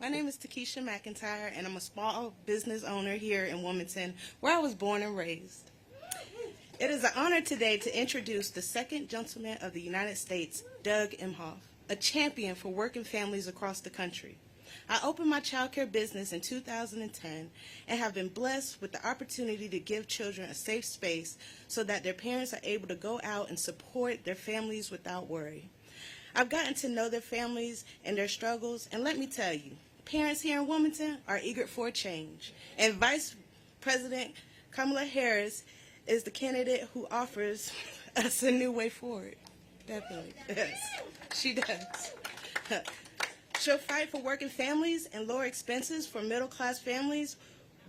My name is Takesha McIntyre, and I'm a small business owner here in Wilmington, where I was born and raised. It is an honor today to introduce the second gentleman of the United States, Doug Emhoff, a champion for working families across the country. I opened my childcare business in 2010 and have been blessed with the opportunity to give children a safe space so that their parents are able to go out and support their families without worry. I've gotten to know their families and their struggles, and let me tell you, parents here in Wilmington are eager for a change, and Vice President Kamala Harris is the candidate who offers us a new way forward. Definitely, yes, she does. She'll fight for working families and lower expenses for middle-class families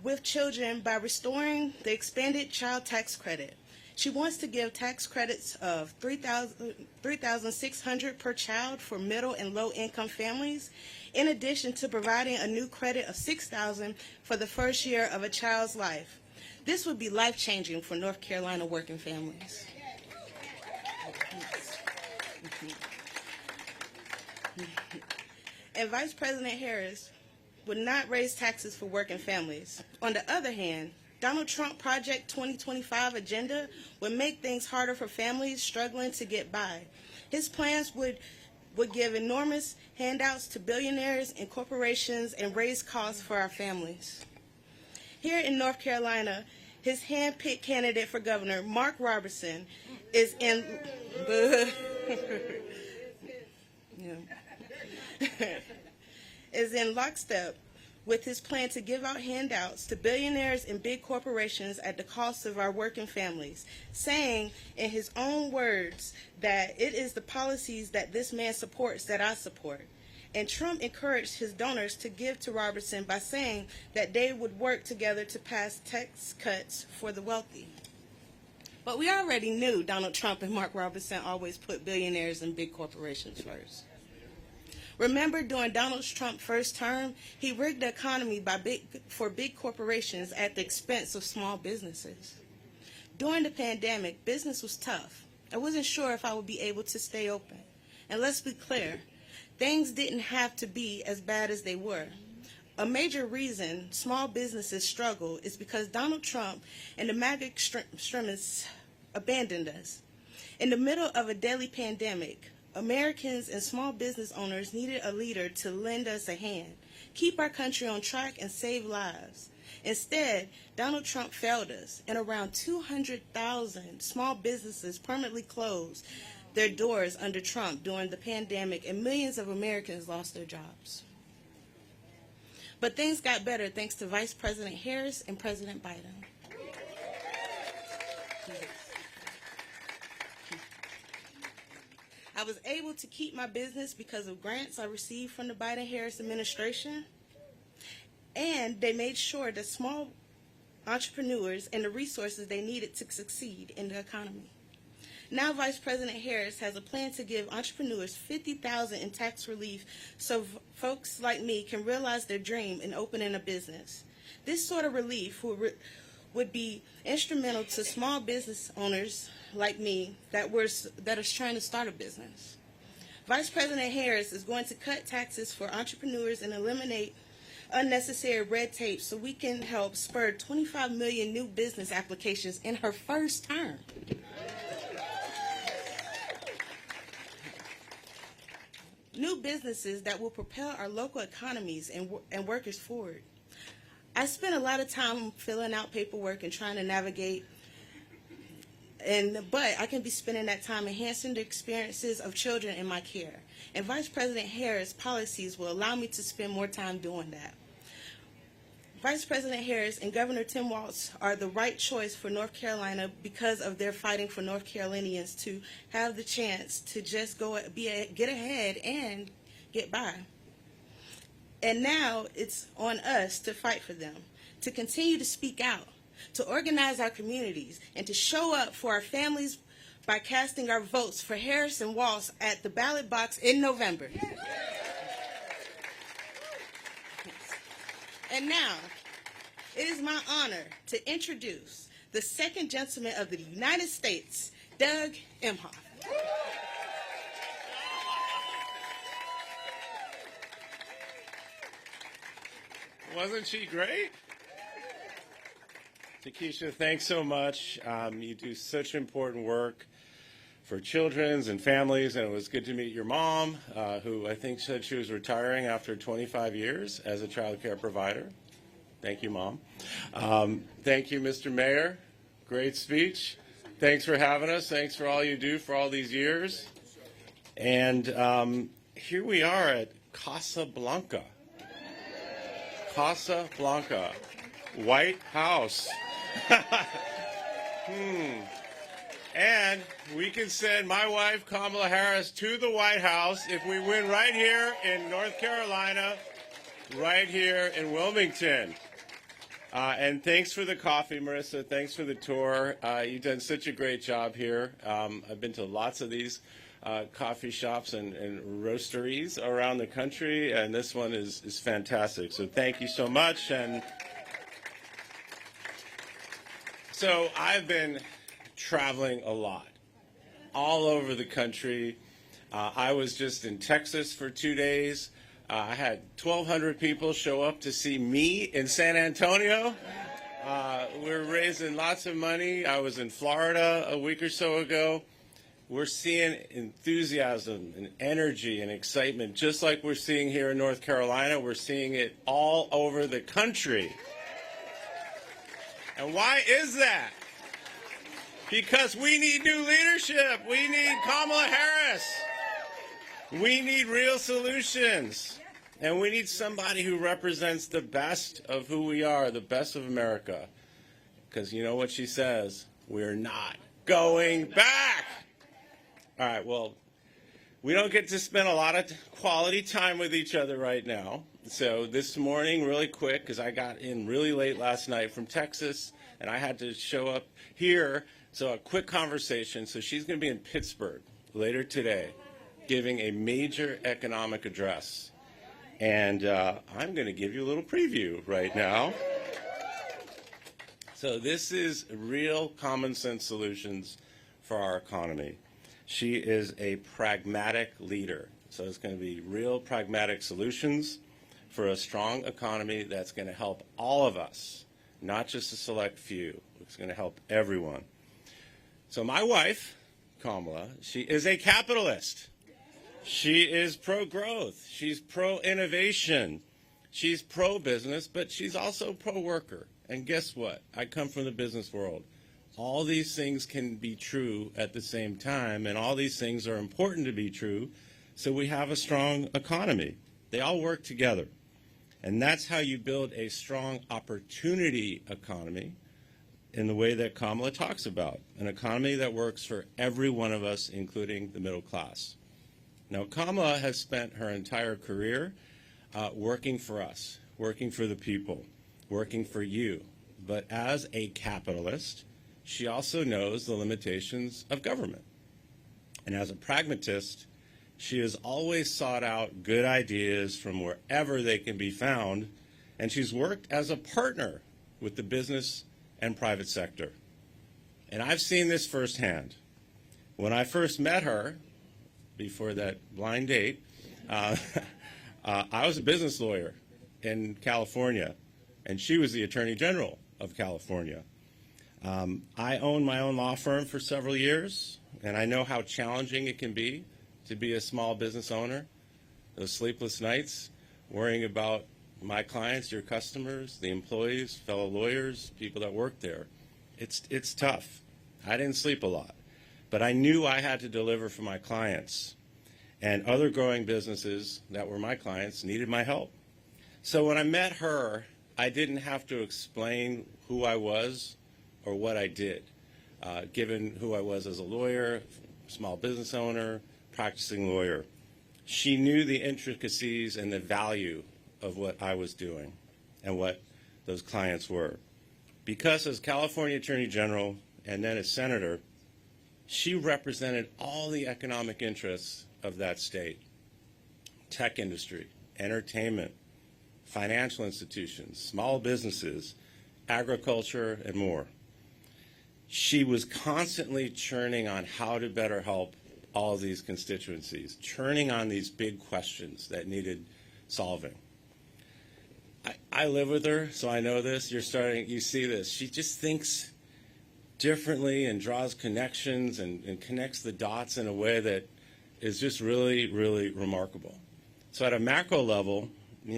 with children by restoring the expanded child tax credit. She wants to give tax credits of $3,600 per child for middle and low-income families, in addition to providing a new credit of $6,000 for the first year of a child's life. This would be life-changing for North Carolina working families. And Vice President Harris would not raise taxes for working families. On the other hand, Donald Trump Project 2025 agenda would make things harder for families struggling to get by. His plans would give enormous handouts to billionaires and corporations and raise costs for our families. Here in North Carolina, his hand-picked candidate for governor, Mark Robertson, is in is in lockstep with his plan to give out handouts to billionaires and big corporations at the cost of our working families, saying in his own words that it is the policies that this man supports that I support. And Trump encouraged his donors to give to Robertson by saying that they would work together to pass tax cuts for the wealthy. But we already knew Donald Trump and Mark Robertson always put billionaires and big corporations first. Remember, during Donald Trump's first term, he rigged the economy for big corporations at the expense of small businesses. During the pandemic, business was tough. I wasn't sure if I would be able to stay open. And let's be clear, things didn't have to be as bad as they were. A major reason small businesses struggle is because Donald Trump and the MAGA extremists abandoned us. In the middle of a deadly pandemic, Americans and small business owners needed a leader to lend us a hand, keep our country on track, and save lives. Instead, Donald Trump failed us, and around 200,000 small businesses permanently closed their doors under Trump during the pandemic, and millions of Americans lost their jobs. But things got better thanks to Vice President Harris and President Biden. I was able to keep my business because of grants I received from the Biden-Harris administration, and they made sure that small entrepreneurs and the resources they needed to succeed in the economy. Now Vice President Harris has a plan to give entrepreneurs $50,000 in tax relief so folks like me can realize their dream in opening a business. This sort of relief would be instrumental to small business owners like me that are trying to start a business. Vice President Harris is going to cut taxes for entrepreneurs and eliminate unnecessary red tape so we can help spur 25 million new business applications in her first term. New businesses that will propel our local economies and workers forward. I spent a lot of time filling out paperwork and trying to navigate, but I can be spending that time enhancing the experiences of children in my care. And Vice President Harris' policies will allow me to spend more time doing that. Vice President Harris and Governor Tim Walz are the right choice for North Carolina because of their fighting for North Carolinians to have the chance to just get ahead and get by. And now it's on us to fight for them, to continue to speak out, to organize our communities, and to show up for our families by casting our votes for Harris and Walz at the ballot box in November. And now, it is my honor to introduce the second gentleman of the United States, Doug Emhoff. Wasn't she great? Takesha, thanks so much. You do such important work for children's and families, and it was good to meet your mom, who I think said she was retiring after 25 years as a child care provider. Thank you, Mom. Thank you, Mr. Mayor. Great speech. Thanks for having us. Thanks for all you do for all these years. And here we are at Casablanca. Casablanca. White House. And we can send my wife, Kamala Harris, to the White House if we win right here in North Carolina, right here in Wilmington. And thanks for the coffee, Marissa. Thanks for the tour. You've done such a great job here. I've been to lots of these coffee shops and roasteries around the country, and this one is fantastic. So thank you so much. And so I've been traveling a lot, all over the country. I was just in Texas for 2 days. I had 1,200 people show up to see me in San Antonio. We're raising lots of money. I was in Florida a week or so ago. We're seeing enthusiasm and energy and excitement, just like we're seeing here in North Carolina. We're seeing it all over the country. And why is that? Because we need new leadership. We need Kamala Harris. We need real solutions. And we need somebody who represents the best of who we are, the best of America. Because you know what she says? We're not going back. All right, well, we don't get to spend a lot of quality time with each other right now. So this morning, really quick, because I got in really late last night from Texas, and I had to show up here. So a quick conversation. So she's going to be in Pittsburgh later today, giving a major economic address. And I'm going to give you a little preview right now. So this is real common sense solutions for our economy. She is a pragmatic leader. So it's going to be real pragmatic solutions for a strong economy that's going to help all of us, not just a select few. It's going to help everyone. So my wife, Kamala, she is a capitalist. She is pro-growth. She's pro-innovation. She's pro-business, but she's also pro-worker. And guess what? I come from the business world. All these things can be true at the same time, and all these things are important to be true, so we have a strong economy. They all work together. And that's how you build a strong opportunity economy in the way that Kamala talks about, an economy that works for every one of us, including the middle class. Now, Kamala has spent her entire career working for us, working for the people, working for you. But as a capitalist, she also knows the limitations of government. And as a pragmatist, she has always sought out good ideas from wherever they can be found, and she's worked as a partner with the business and private sector. And I've seen this firsthand. When I first met her, before that blind date, I was a business lawyer in California, and she was the Attorney General of California. I owned my own law firm for several years, and I know how challenging it can be to be a small business owner. Those sleepless nights, worrying about my clients, your customers, the employees, fellow lawyers, people that work there. It's tough. I didn't sleep a lot, but I knew I had to deliver for my clients, and other growing businesses that were my clients needed my help. So when I met her, I didn't have to explain who I was or what I did, given who I was as a lawyer, small business owner, practicing lawyer. She knew the intricacies and the value of what I was doing and what those clients were. Because as California Attorney General and then as Senator, she represented all the economic interests of that state: tech industry, entertainment, financial institutions, small businesses, agriculture, and more. She was constantly churning on how to better help all of these constituencies, churning on these big questions that needed solving. I live with her, so I know this. You see this. She just thinks differently and draws connections and connects the dots in a way that is just really, really remarkable. So at a macro level,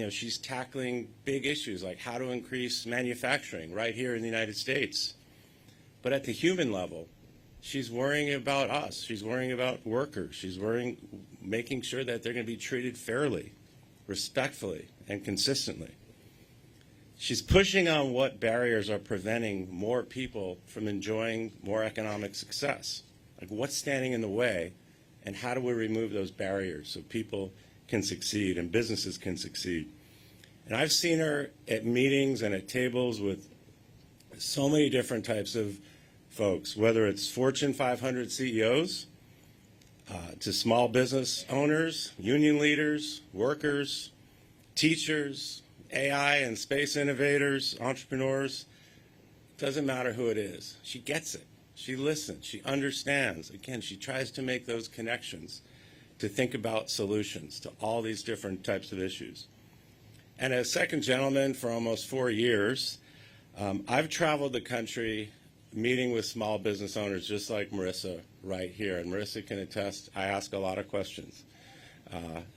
she's tackling big issues like how to increase manufacturing right here in the United States. But at the human level, she's worrying about us. She's worrying about workers. She's making sure that they're going to be treated fairly, respectfully, and consistently. She's pushing on what barriers are preventing more people from enjoying more economic success. Like what's standing in the way, and how do we remove those barriers so people can succeed and businesses can succeed? And I've seen her at meetings and at tables with so many different types of folks, whether it's Fortune 500 CEOs, to small business owners, union leaders, workers, teachers, AI and space innovators, entrepreneurs. Doesn't matter who it is. She gets it. She listens. She understands. Again, she tries to make those connections to think about solutions to all these different types of issues. And as second gentleman for almost 4 years, I've traveled the country meeting with small business owners just like Marissa right here. And Marissa can attest, I ask a lot of questions.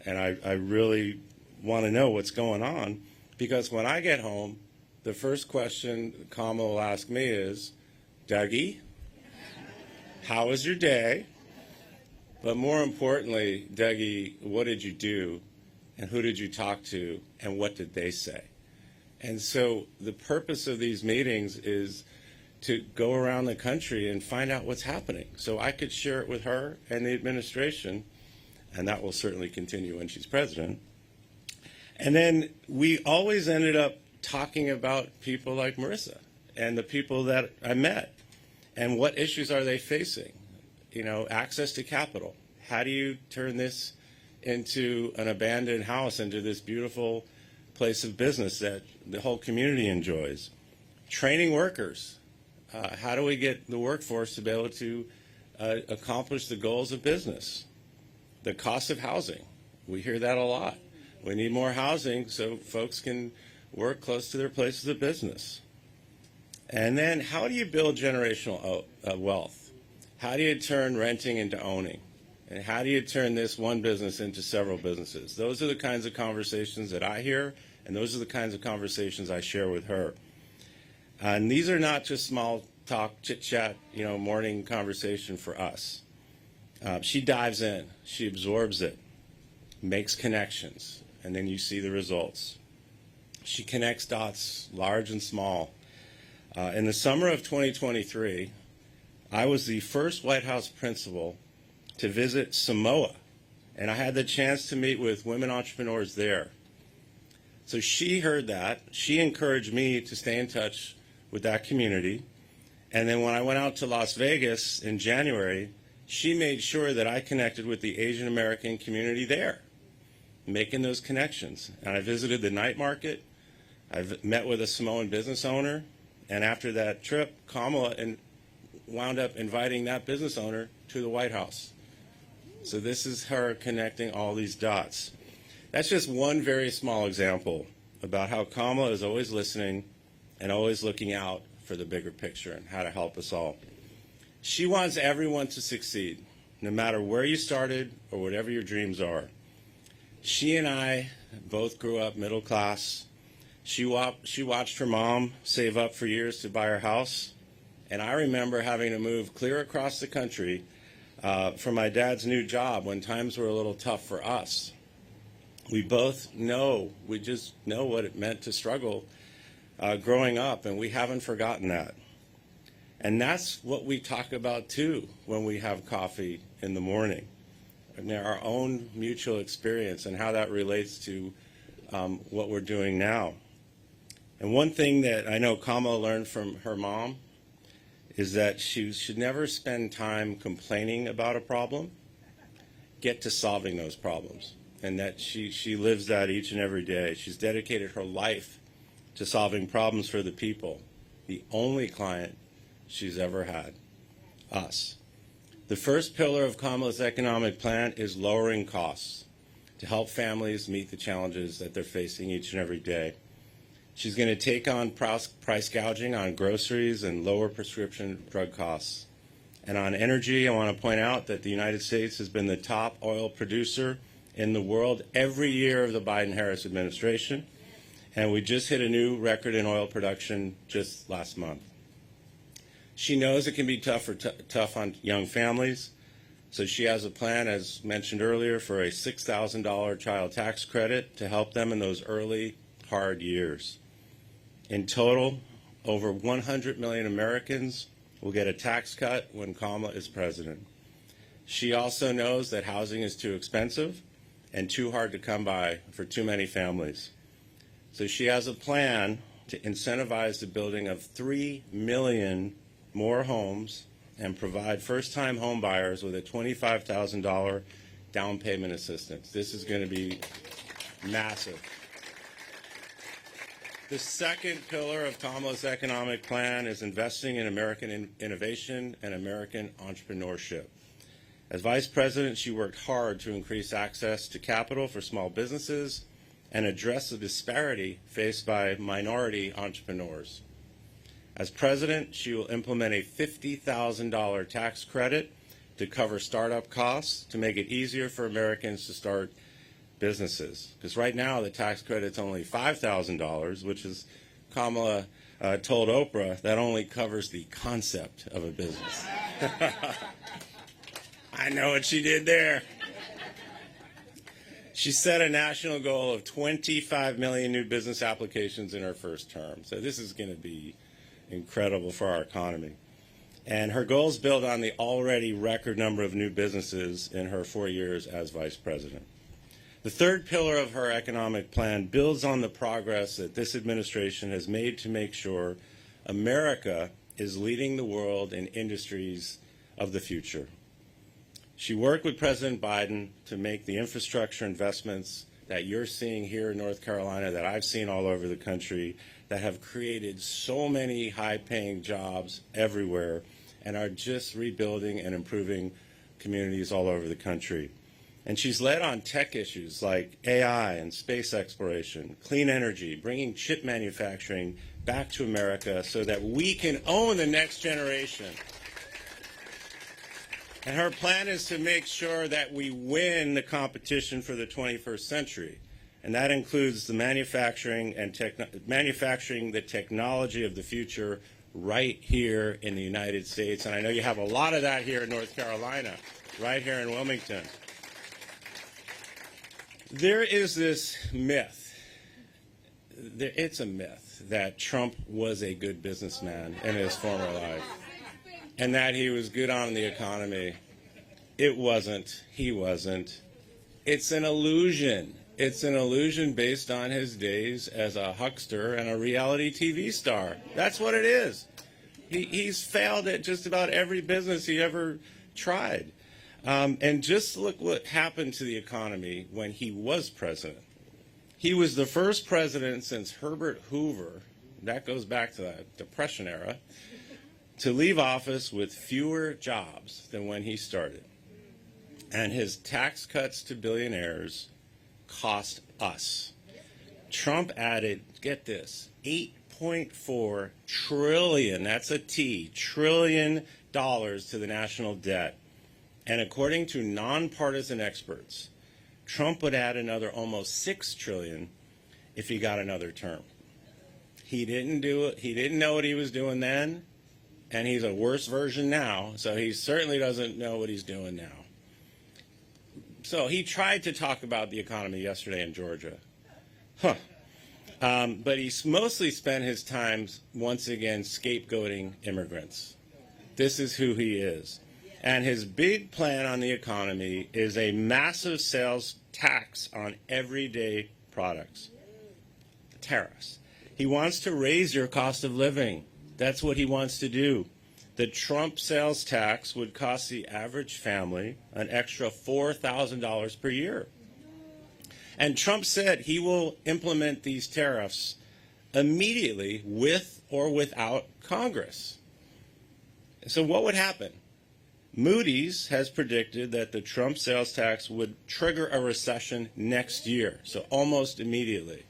And I really want to know what's going on, because when I get home, the first question Kamala will ask me is, Dougie, how was your day? But more importantly, Dougie, what did you do? And who did you talk to? And what did they say? And so the purpose of these meetings is to go around the country and find out what's happening. So I could share it with her and the administration, and that will certainly continue when she's president. And then we always ended up talking about people like Marissa and the people that I met and what issues are they facing. Access to capital. How do you turn this into an abandoned house, into this beautiful place of business that the whole community enjoys? Training workers. How do we get the workforce to be able to accomplish the goals of business? The cost of housing. We hear that a lot. We need more housing so folks can work close to their places of business. And then how do you build generational wealth? How do you turn renting into owning? And how do you turn this one business into several businesses? Those are the kinds of conversations that I hear, and those are the kinds of conversations I share with her. And these are not just small talk, chit-chat, morning conversation for us. She dives in. She absorbs it, makes connections, and then you see the results. She connects dots, large and small. In the summer of 2023, I was the first White House principal to visit Samoa, and I had the chance to meet with women entrepreneurs there. So she heard that. She encouraged me to stay in touch with that community. And then when I went out to Las Vegas in January, she made sure that I connected with the Asian American community there, making those connections. And I visited the night market. I've met with a Samoan business owner. And after that trip, Kamala wound up inviting that business owner to the White House. So this is her connecting all these dots. That's just one very small example about how Kamala is always listening and always looking out for the bigger picture and how to help us all. She wants everyone to succeed, no matter where you started or whatever your dreams are. She and I both grew up middle class. She watched her mom save up for years to buy her house. And I remember having to move clear across the country for my dad's new job when times were a little tough for us. We just know what it meant to struggle growing up, and we haven't forgotten that. And that's what we talk about, too, when we have coffee in the morning. And our own mutual experience and how that relates to what we're doing now. And one thing that I know Kamala learned from her mom is that she should never spend time complaining about a problem, get to solving those problems. And that she lives that each and every day. She's dedicated her life to solving problems for the people, the only client she's ever had, us. The first pillar of Kamala's economic plan is lowering costs to help families meet the challenges that they're facing each and every day. She's going to take on price gouging on groceries and lower prescription drug costs. And on energy, I want to point out that the United States has been the top oil producer in the world every year of the Biden-Harris administration. And we just hit a new record in oil production just last month. She knows it can be tough on young families. So she has a plan, as mentioned earlier, for a $6,000 child tax credit to help them in those early, hard years. In total, over 100 million Americans will get a tax cut when Kamala is president. She also knows that housing is too expensive and too hard to come by for too many families. So she has a plan to incentivize the building of 3 million more homes and provide first-time home buyers with a $25,000 down payment assistance. This is going to be massive. The second pillar of Kamala's economic plan is investing in American innovation and American entrepreneurship. As Vice President, she worked hard to increase access to capital for small businesses and address the disparity faced by minority entrepreneurs. As President, she will implement a $50,000 tax credit to cover startup costs to make it easier for Americans to start businesses. Because right now the tax credit's only $5,000, which is, Kamala told Oprah, that only covers the concept of a business. I know what she did there. She set a national goal of 25 million new business applications in her first term. So this is going to be incredible for our economy. And her goals build on the already record number of new businesses in her 4 years as Vice President. The third pillar of her economic plan builds on the progress that this administration has made to make sure America is leading the world in industries of the future. She worked with President Biden to make the infrastructure investments that you're seeing here in North Carolina, that I've seen all over the country, that have created so many high-paying jobs everywhere and are just rebuilding and improving communities all over the country. And she's led on tech issues like AI and space exploration, clean energy, bringing chip manufacturing back to America so that we can own the next generation. And her plan is to make sure that we win the competition for the 21st century. And that includes the manufacturing the technology of the future right here in the United States. And I know you have a lot of that here in North Carolina, right here in Wilmington. There is this myth, it's a myth, that Trump was a good businessman in his former life and that he was good on the economy. It wasn't. He wasn't. It's an illusion. It's an illusion based on his days as a huckster and a reality TV star. That's what it is. He's failed at just about every business he ever tried. And just look what happened to the economy when he was president. He was the first president since Herbert Hoover, that goes back to the Depression era, to leave office with fewer jobs than when he started. And his tax cuts to billionaires cost us. Trump added, get this, $8.4 trillion, that's a T, trillion dollars to the national debt. And according to nonpartisan experts, Trump would add another almost $6 trillion if he got another term. He didn't do it. He didn't know what he was doing then, and he's a worse version now, so he certainly doesn't know what he's doing now. So he tried to talk about the economy yesterday in Georgia. But he mostly spent his time, once again, scapegoating immigrants. This is who he is. And his big plan on the economy is a massive sales tax on everyday products, tariffs. He wants to raise your cost of living. That's what he wants to do. The Trump sales tax would cost the average family an extra $4,000 per year. And Trump said he will implement these tariffs immediately with or without Congress. So what would happen? Moody's has predicted that the Trump sales tax would trigger a recession next year, so almost immediately.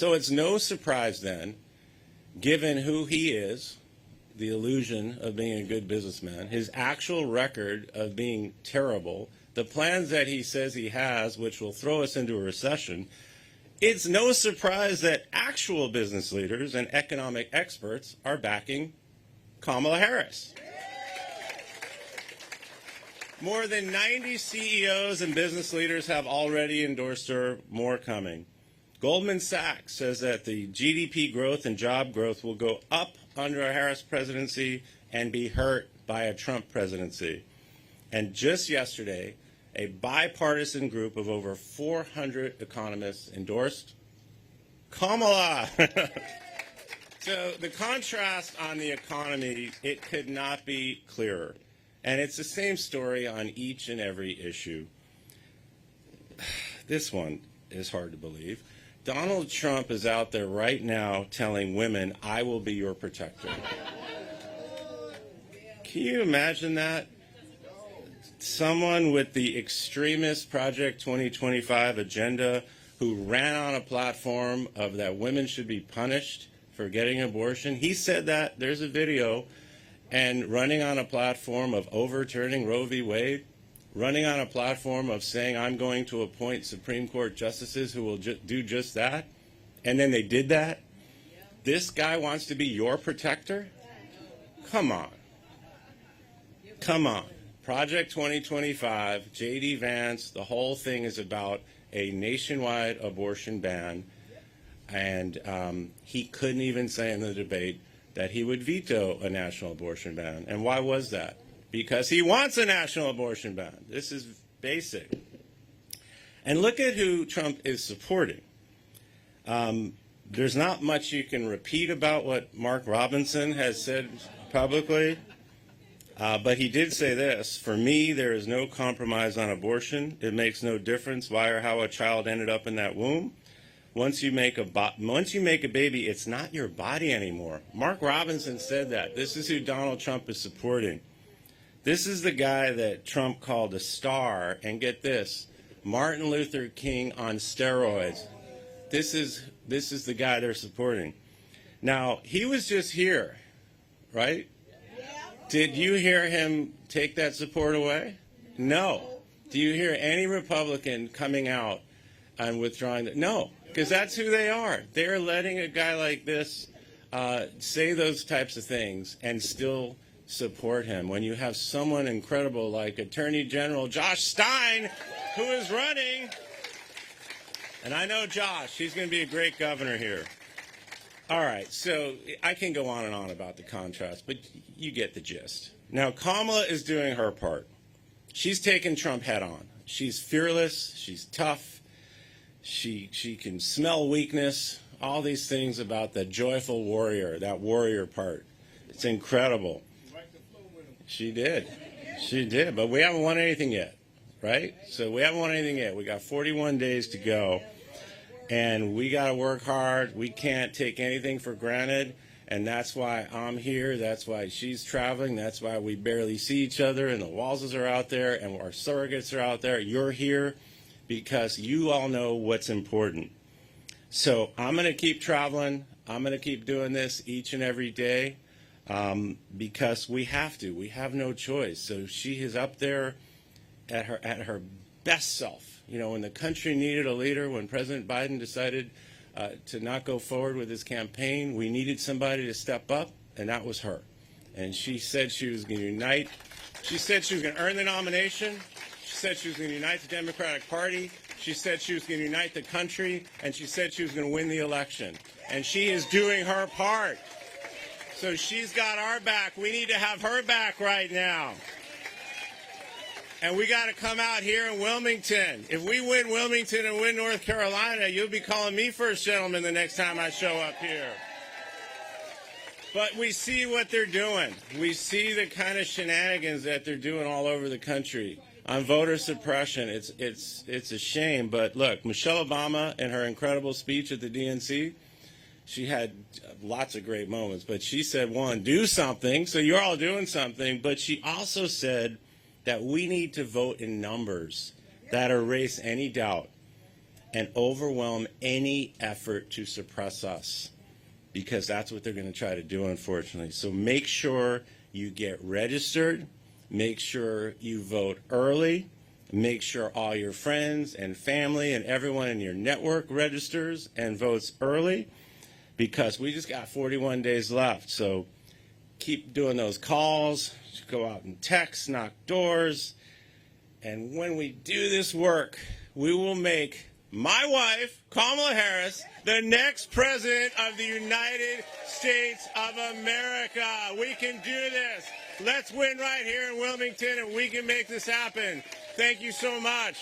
So it's no surprise then, given who he is, the illusion of being a good businessman, his actual record of being terrible, the plans that he says he has, which will throw us into a recession, it's no surprise that actual business leaders and economic experts are backing Kamala Harris. More than 90 CEOs and business leaders have already endorsed her, more coming. Goldman Sachs says that the GDP growth and job growth will go up under a Harris presidency and be hurt by a Trump presidency. And just yesterday, a bipartisan group of over 400 economists endorsed Kamala. So the contrast on the economy, it could not be clearer. And it's the same story on each and every issue. This one is hard to believe. Donald Trump is out there right now telling women, I will be your protector. Can you imagine that? Someone with the extremist Project 2025 agenda who ran on a platform of that women should be punished for getting an abortion. He said that. There's a video. And running on a platform of overturning Roe v. Wade, running on a platform of saying I'm going to appoint Supreme Court justices who will do just that, and then they did that. This guy wants to be your protector? Come on. Come on. Project 2025, J.D. Vance, the whole thing is about a nationwide abortion ban, and he couldn't even say in the debate that he would veto a national abortion ban. And why was that? Because he wants a national abortion ban. This is basic. And look at who Trump is supporting. There's not much you can repeat about what Mark Robinson has said publicly, but he did say this: for me, there is no compromise on abortion. It makes no difference why or how a child ended up in that womb. Once you make a baby, it's not your body anymore. Mark Robinson said that. This is who Donald Trump is supporting. This is the guy that Trump called a star, and get this, Martin Luther King on steroids. This is the guy they're supporting. Now, he was just here, right? Did you hear him take that support away? No. Do you hear any Republican coming out and withdrawing that? No. Because that's who they are. They're letting a guy like this say those types of things and still support him. When you have someone incredible like Attorney General Josh Stein, who is running, and I know Josh, he's going to be a great governor here. All right, so I can go on and on about the contrast, but you get the gist. Now, Kamala is doing her part. She's taking Trump head on. She's fearless. She's tough. She can smell weakness, all these things about the joyful warrior, that warrior part. It's incredible. She did. She did. But we haven't won anything yet, right? So we haven't won anything yet. We got 41 days to go, and we got to work hard. We can't take anything for granted, and that's why I'm here. That's why she's traveling. That's why we barely see each other, and the Walzes are out there, and our surrogates are out there. You're here because you all know what's important. So I'm going to keep traveling. I'm going to keep doing this each and every day because we have to. We have no choice. So she is up there at her best self. You know, when the country needed a leader, when President Biden decided to not go forward with his campaign, we needed somebody to step up, and that was her. And she said she was going to unite. She said she was going to earn the nomination. She said she was going to unite the Democratic Party. She said she was going to unite the country, and she said she was going to win the election. And she is doing her part. So she's got our back. We need to have her back right now. And we got to come out here in Wilmington. If we win Wilmington and win North Carolina, you'll be calling me first gentleman the next time I show up here. But we see what they're doing. We see the kind of shenanigans that they're doing all over the country on voter suppression. It's a shame. But look, Michelle Obama in her incredible speech at the DNC, she had lots of great moments. But she said, one, do something. So you're all doing something. But she also said that we need to vote in numbers that erase any doubt. and overwhelm any effort to suppress us, because that's what they're going to try to do, unfortunately. So make sure you get registered, make sure you vote early, make sure all your friends and family and everyone in your network registers and votes early, because we just got 41 days left. So keep doing those calls, go out and text, knock doors, and when we do this work, we will make my wife, Kamala Harris, the next president of the United States of America. We can do this. Let's win right here in Wilmington, and we can make this happen. Thank you so much.